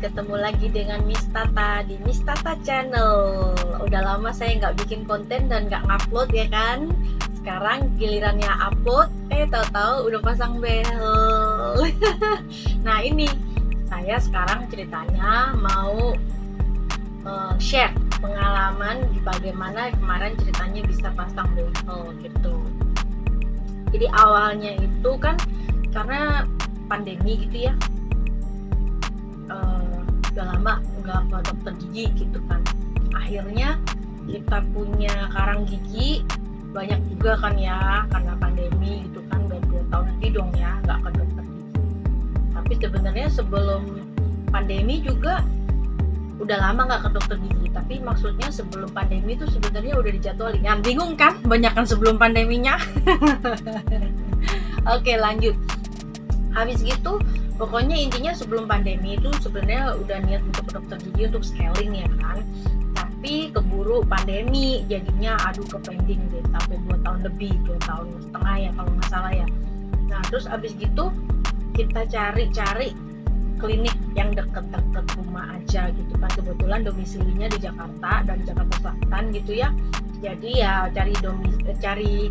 ketemu lagi dengan Miss Tata di Miss Tata Channel. Udah lama saya nggak bikin konten dan nggak ngupload ya kan. Sekarang gilirannya upload, tahu-tahu udah pasang behel. Nah ini, saya sekarang ceritanya mau share pengalaman bagaimana kemarin ceritanya bisa pasang behel gitu. Jadi awalnya itu kan karena pandemi gitu ya, udah lama nggak ke dokter gigi gitu kan. Akhirnya kita punya karang gigi banyak juga kan ya, karena pandemi gitu kan. Udah 2 tahun lebih dong ya nggak ke dokter gigi. Tapi sebenarnya sebelum pandemi juga udah lama nggak ke dokter gigi. Tapi maksudnya sebelum pandemi itu sebenarnya udah dijadwalin. Yang bingung kan, banyakan sebelum pandeminya. Oke lanjut. Habis gitu, pokoknya intinya sebelum pandemi itu sebenarnya udah niat untuk ke dokter gigi untuk scaling ya kan. Tapi keburu pandemi, jadinya ke pending deh sampai 2 tahun lebih, 2 tahun setengah ya kalau nggak salah ya. Nah terus abis gitu kita cari-cari klinik yang deket-deket rumah aja gitu kan. Kebetulan domisilinya di Jakarta dan Jakarta Selatan gitu ya. Jadi ya cari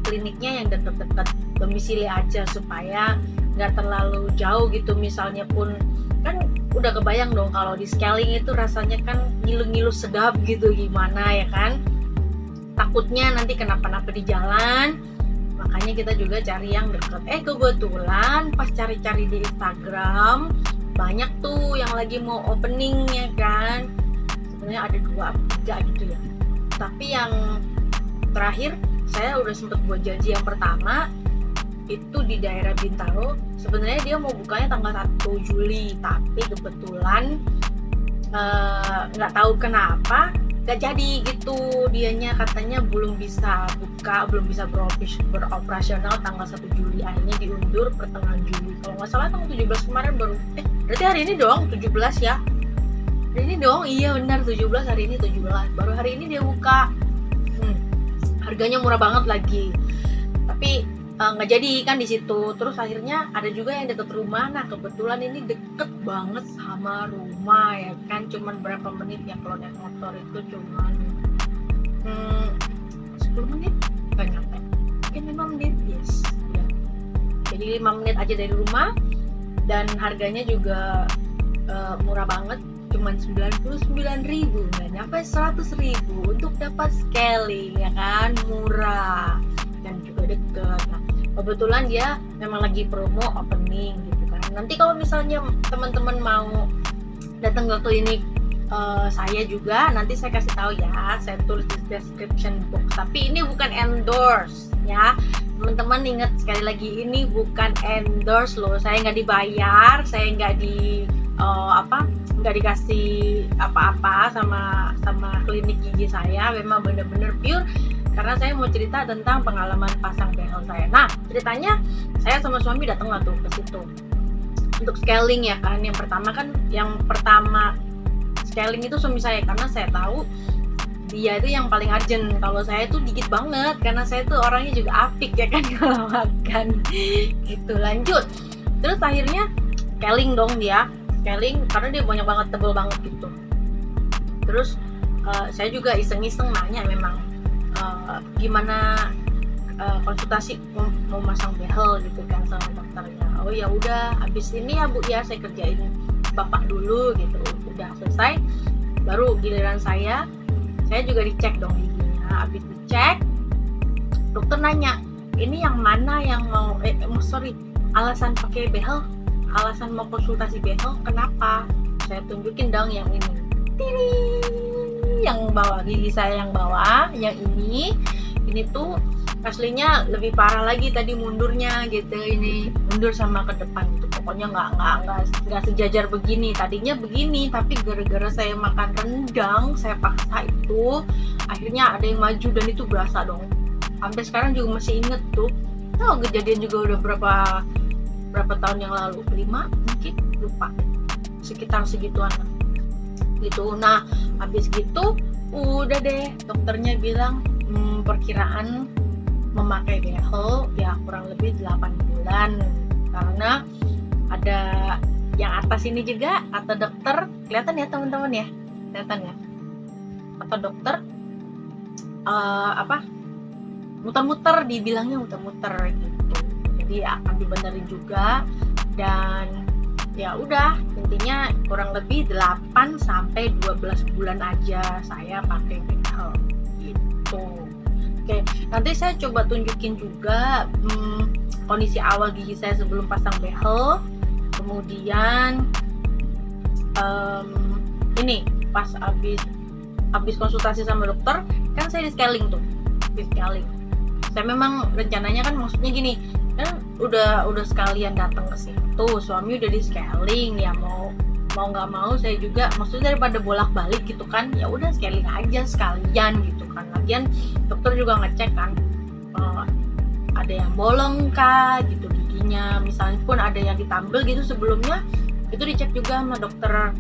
kliniknya yang deket-deket domisili aja supaya nggak terlalu jauh gitu. Misalnya pun kan udah kebayang dong kalau di scaling itu rasanya kan ngilu-ngilu sedap gitu, gimana ya kan, takutnya nanti kenapa-napa di jalan. Makanya kita juga cari yang deket. Kebetulan pas cari-cari di Instagram banyak tuh yang lagi mau opening ya kan. Sebenarnya ada 2 atau 3 gitu ya. Tapi yang terakhir saya udah sempet buat janji yang pertama itu di daerah Bintaro. Sebenarnya dia mau bukanya tanggal 1 Juli, tapi kebetulan nggak tahu kenapa nggak jadi gitu. Dianya katanya belum bisa buka, belum bisa beroperasional tanggal 1 Juli. Akhirnya diundur pertengahan Juli. Kalau nggak salah tanggal 17 kemarin baru. Berarti hari ini dong 17 ya. Hari ini dong, iya benar 17, hari ini 17. Baru hari ini dia buka. Harganya murah banget lagi. Tapi nggak jadi kan di situ. Terus akhirnya ada juga yang deket rumah. Nah kebetulan ini deket banget sama rumah ya kan, cuman berapa menit ya kalau naik motor itu cuman 10 menit nggak nyampe, mungkin 5 menit yes ya. Jadi 5 menit aja dari rumah dan harganya juga murah banget, cuman 99.000, nggak nyampe 100.000 untuk dapat scaling ya kan, murah dan juga deket. Nah kebetulan dia memang lagi promo opening gitu kan. Nanti kalau misalnya teman-teman mau datang ke klinik saya juga, nanti saya kasih tahu ya, saya tulis di description box. Tapi ini bukan endorse ya teman-teman, ingat sekali lagi, ini bukan endorse loh. Saya nggak dibayar, saya nggak nggak dikasih apa-apa sama klinik gigi saya. Memang bener-bener pure karena saya mau cerita tentang pengalaman pasang behel saya. Nah ceritanya saya sama suami datang lah tuh ke situ untuk scaling ya kan. Yang pertama scaling itu suami saya, karena saya tahu dia itu yang paling urgent. Kalau saya tuh dikit banget karena saya tuh orangnya juga apik ya kan kalau makan gitu. Lanjut, terus akhirnya scaling dong dia, scaling karena dia banyak banget, tebel banget gitu. Terus saya juga iseng-iseng nanya memang gimana konsultasi mau masang behel gitu kan sama dokternya. Oh ya udah, habis ini ya Bu ya saya kerjain Bapak dulu gitu. Udah selesai baru giliran saya juga dicek dong giginya. Habis dicek dokter nanya, ini yang mana yang mau alasan pakai behel, alasan mau konsultasi behel kenapa? Saya tunjukin dong yang ini. Tiri, yang bawah, gigi saya yang bawah, yang ini tuh aslinya lebih parah lagi tadi mundurnya gitu. Ini mundur sama ke depan gitu. Pokoknya nggak sejajar begini. Tadinya begini, tapi gara-gara saya makan rendang, saya paksa itu, akhirnya ada yang maju dan itu berasa dong. Sampai sekarang juga masih inget tuh. Tahu kejadian juga udah berapa tahun yang lalu, 5 mungkin, lupa, sekitar segituan gitu. Nah habis gitu udah deh dokternya bilang perkiraan memakai behel ya kurang lebih 8 bulan, karena ada yang atas ini juga kata dokter, kelihatan ya teman-teman ya, kelihatan ya, kata dokter muter-muter, dibilangnya muter-muter gitu, jadi akan dibenerin juga. Dan ya udah, intinya kurang lebih 8 sampai 12 bulan aja saya pakai behel gitu. Oke, nanti saya coba tunjukin juga kondisi awal gigi saya sebelum pasang behel. Kemudian ini pas habis konsultasi sama dokter kan saya di scaling tuh, di scaling. Saya memang rencananya kan, maksudnya gini kan, udah sekalian datang ke situ, suami udah di scaling ya, mau nggak mau saya juga, maksudnya daripada bolak-balik gitu kan, ya udah scaling aja sekalian gitu kan. Lagian dokter juga ngecek kan ada yang bolong kah gitu giginya, misalnya pun ada yang ditambel gitu sebelumnya, itu dicek juga sama dokter.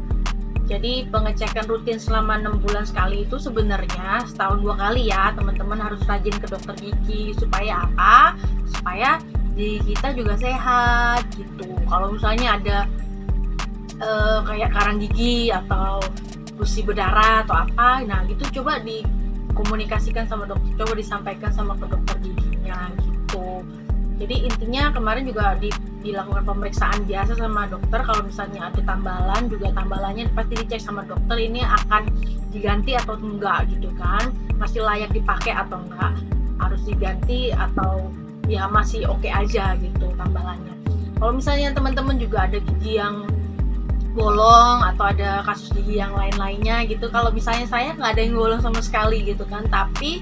Jadi pengecekan rutin selama 6 bulan sekali itu sebenarnya setahun 2 kali ya teman-teman, harus rajin ke dokter gigi. Supaya apa? Supaya gigi kita juga sehat gitu. Kalau misalnya ada kayak karang gigi atau gusi berdarah atau apa, nah gitu coba dikomunikasikan sama dokter, coba disampaikan sama ke dokter giginya gitu. Jadi intinya kemarin juga dilakukan pemeriksaan biasa sama dokter. Kalau misalnya ada tambalan, juga tambalannya pasti dicek sama dokter, ini akan diganti atau enggak gitu kan, masih layak dipakai atau enggak, harus diganti atau ya masih oke aja gitu tambalannya. Kalau misalnya teman-teman juga ada gigi yang bolong atau ada kasus gigi yang lain-lainnya gitu, kalau misalnya saya nggak ada yang bolong sama sekali gitu kan, tapi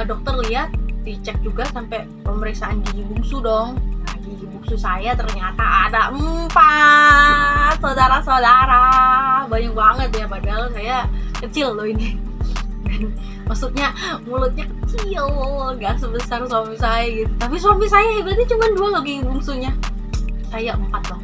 dokter lihat, dicek juga sampai pemeriksaan gigi bungsu dong. Nah, gigi bungsu saya ternyata ada 4, saudara-saudara, banyak banget ya, padahal saya kecil loh ini. Dan maksudnya mulutnya kecil, gak sebesar suami saya gitu, tapi suami saya hebatnya cuma 2 loh gigi bungsunya, saya 4 loh.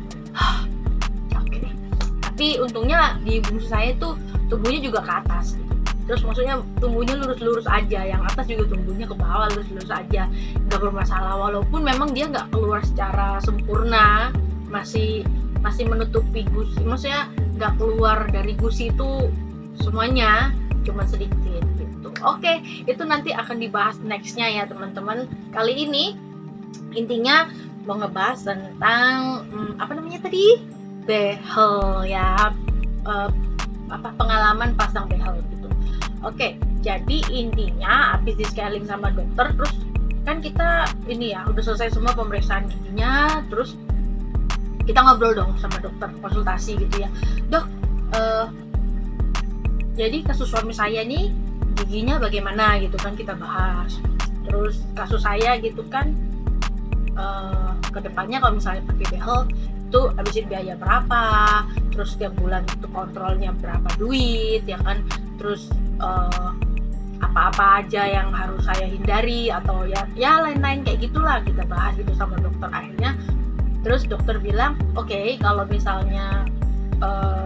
Oke deh. Tapi untungnya gigi bungsu saya tuh tumbuhnya juga ke atas gitu. Terus maksudnya tumbuhnya lurus-lurus aja, yang atas juga tumbuhnya ke bawah lurus-lurus aja, nggak bermasalah. Walaupun memang dia nggak keluar secara sempurna, masih menutupi gusi, maksudnya nggak keluar dari gusi itu semuanya, cuma sedikit gitu. Oke, itu nanti akan dibahas nextnya ya teman-teman. Kali ini intinya mau ngebahas tentang apa namanya tadi, behel ya, pengalaman pasang behel gitu. Oke, jadi intinya habis di scaling sama dokter, terus kan kita ini ya udah selesai semua pemeriksaan giginya, terus kita ngobrol dong sama dokter, konsultasi gitu ya, dok, jadi kasus suami saya nih giginya bagaimana gitu kan, kita bahas. Terus kasus saya gitu kan, kedepannya kalau misalnya pakai behel itu habisin biaya berapa, terus tiap bulan itu kontrolnya berapa duit ya kan, terus apa-apa aja yang harus saya hindari atau ya lain-lain kayak gitulah, kita bahas gitu sama dokter akhirnya. Terus dokter bilang oke, kalau misalnya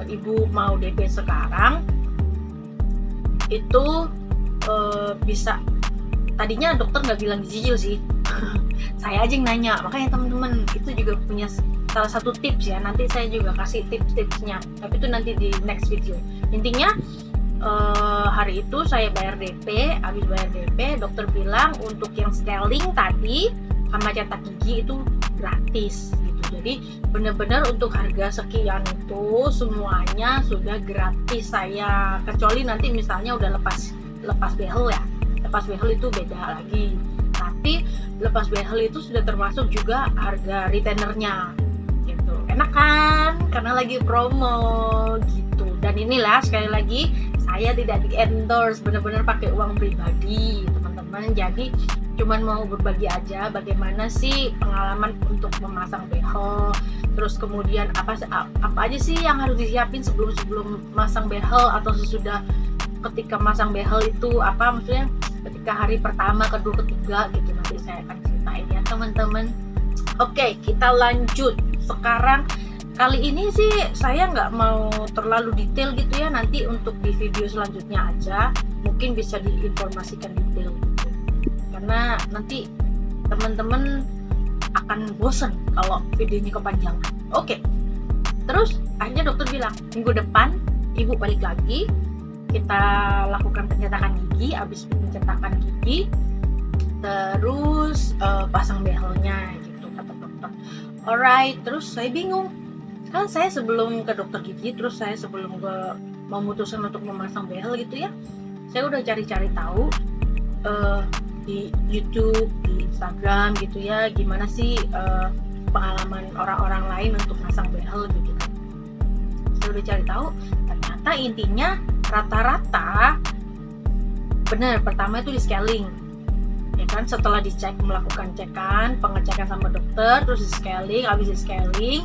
ibu mau DP sekarang itu bisa, tadinya dokter nggak bilang dicicil sih saya aja yang nanya, makanya teman-teman itu juga punya salah satu tips ya, nanti saya juga kasih tips-tipsnya, tapi itu nanti di next video. Intinya hari itu saya bayar DP, habis bayar DP dokter bilang untuk yang scaling tadi sama cetak gigi itu gratis gitu. Jadi benar-benar untuk harga sekian itu semuanya sudah gratis saya, kecuali nanti misalnya udah lepas behel ya, lepas behel itu beda lagi, tapi lepas behel itu sudah termasuk juga harga retainernya gitu. Enak kan, karena lagi promo gitu. Dan inilah sekali lagi, saya tidak di endorse, benar-benar pakai uang pribadi teman-teman, jadi cuman mau berbagi aja bagaimana sih pengalaman untuk memasang behel, terus kemudian apa aja sih yang harus disiapin sebelum masang behel atau sesudah, ketika masang behel itu apa, maksudnya ketika hari pertama, kedua, ketiga gitu, nanti saya akan ceritain ya teman-teman. Oke, kita lanjut. Sekarang kali ini sih saya nggak mau terlalu detail gitu ya, nanti untuk di video selanjutnya aja mungkin bisa diinformasikan detail gitu, karena nanti teman-teman akan bosen kalau videonya kepanjangan. Oke, Terus akhirnya dokter bilang minggu depan ibu balik lagi, kita lakukan pencetakan gigi. Habis pencetakan gigi terus pasang behelnya gitu kata dokter. Alright, terus saya bingung kan, saya sebelum ke dokter gigi, terus saya sebelum memutuskan untuk memasang behel gitu ya, saya udah cari-cari tahu di YouTube, di Instagram gitu ya, gimana sih pengalaman orang-orang lain untuk masang behel gitu kan. Saya udah cari tahu, ternyata intinya rata-rata benar, pertama itu di scaling ya kan, setelah dicek, melakukan pengecekan sama dokter, terus di scaling, habis di scaling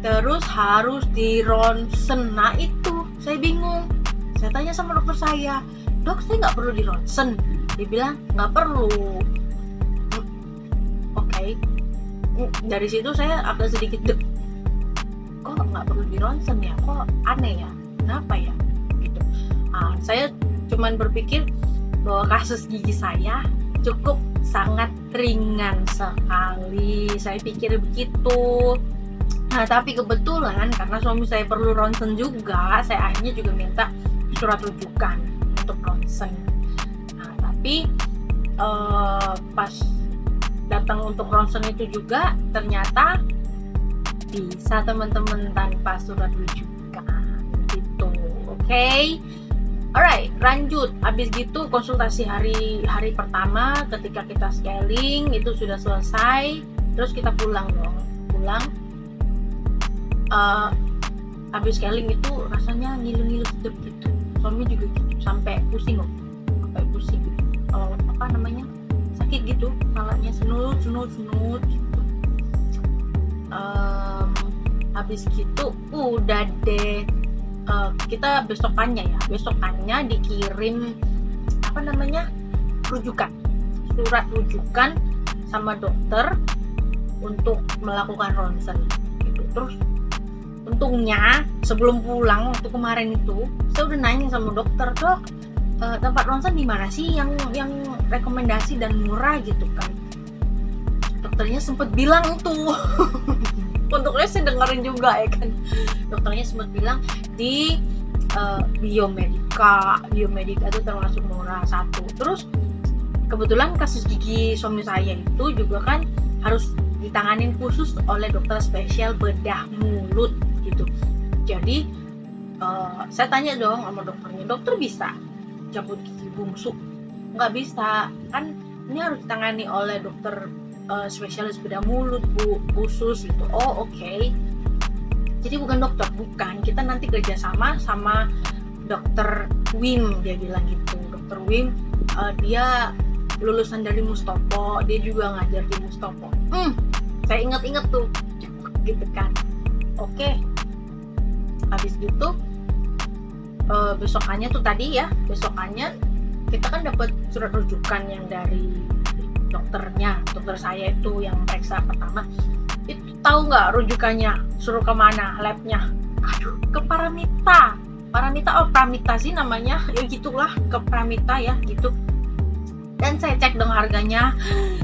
terus harus di ronsen. Nah itu saya bingung, saya tanya sama dokter saya, dok saya nggak perlu di ronsen? Dia bilang nggak perlu. Oke. Dari situ saya agak sedikit kok nggak perlu di ronsen ya, kok aneh ya, kenapa ya gitu. Saya cuman berpikir bahwa kasus gigi saya cukup sangat ringan sekali, saya pikir begitu. Nah tapi kebetulan karena suami saya perlu ronsen juga, saya akhirnya juga minta surat rujukan untuk ronsen. Nah tapi pas datang untuk ronsen itu juga ternyata bisa teman-teman tanpa surat rujukan gitu. Oke. Alright, lanjut. Habis gitu konsultasi hari pertama ketika kita scaling itu sudah selesai, terus kita pulang dong. Habis scaling itu rasanya ngilu-ngilu sedep gitu. Suami juga gitu, sampai pusing loh. Sakit gitu, kepalanya senut gitu. Habis gitu udah deh, kita besokannya dikirim surat rujukan sama dokter untuk melakukan ronsen gitu. Terus untungnya sebelum pulang waktu kemarin itu saya udah nanya sama dokter, dok tempat ronsen di mana sih yang rekomendasi dan murah gitu kan. Dokternya sempet bilang tuh untuknya saya dengerin juga ya kan, dokternya sempet bilang di Biomedica itu termasuk murah satu. Terus kebetulan kasus gigi suami saya itu juga kan harus ditanganin khusus oleh dokter spesial bedah mulut gitu. Jadi saya tanya dong sama dokternya, dokter bisa cabut gigi bungsu? Nggak bisa, kan ini harus ditangani oleh dokter spesialis bedah mulut bu, khusus gitu. Oh oke. Jadi bukan dokter, bukan, kita nanti kerjasama sama dokter Wim, dia bilang gitu. Dokter Wim dia lulusan dari Mustopo, dia juga ngajar di Mustopo. Saya inget tuh gitu kan. Oke. Habis gitu besokannya kita kan dapat surat rujukan yang dari dokter saya itu yang periksa pertama. Itu tahu nggak rujukannya suruh kemana labnya? Aduh, ke Paramita, Pramita sih namanya, ya gitulah, ke Pramita ya gitu. Dan saya cek dong harganya,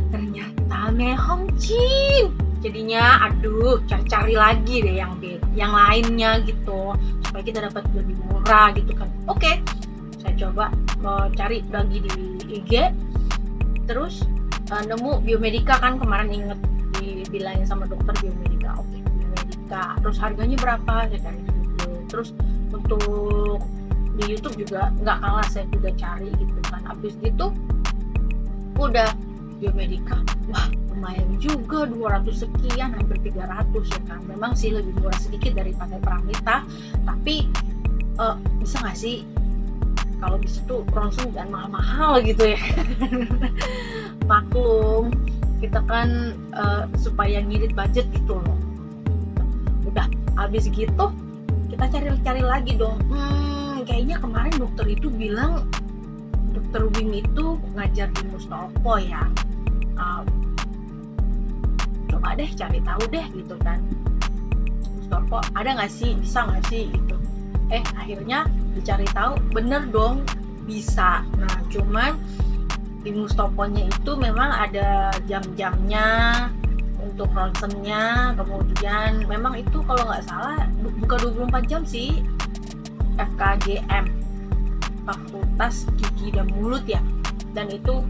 ternyata Mehongcim. Jadinya aduh, cari lagi deh yang lainnya gitu supaya kita dapat lebih murah gitu kan. Oke. Saya coba cari lagi di IG, terus nemu Biomedica kan, kemarin inget dibilangin sama dokter Biomedica. Oke, Biomedica. Terus harganya berapa? Saya cari di Google. Terus untuk di YouTube juga nggak kalah, saya juga cari gitu kan. Habis gitu udah Biomedica, wah lumayan juga 200 sekian, hampir 300 ya kan. Memang sih lebih murah sedikit daripada Pramita, tapi bisa nggak sih kalau di situ ronsen dan mahal-mahal gitu ya. Maklum kita kan supaya ngirit budget gitu loh. Udah habis gitu kita cari lagi dong. Kayaknya kemarin dokter itu bilang, dokter Wim itu ngajar di Mustopo ya. Coba deh cari tahu deh gitu kan. Mustopo ada nggak sih, bisa nggak sih gitu. Akhirnya dicari tahu, bener dong bisa. Nah cuman di Mustoponya itu memang ada jam-jamnya, untuk ronsennya. Kemudian memang itu kalau nggak salah buka 24 jam sih, FKGM, Fakultas Gigi dan Mulut ya, dan itu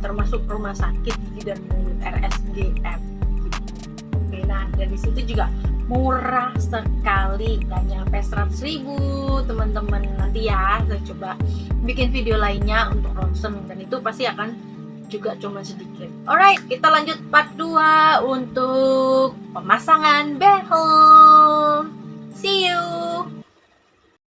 termasuk rumah sakit gigi dan mulut, RSGM. Oke, nah dari situ juga murah sekali, nggak nyampe 100.000 teman-teman. Nanti ya saya coba bikin video lainnya untuk ronsen, dan itu pasti akan juga cuma sedikit. Alright, kita lanjut part 2 untuk pemasangan behel. See you.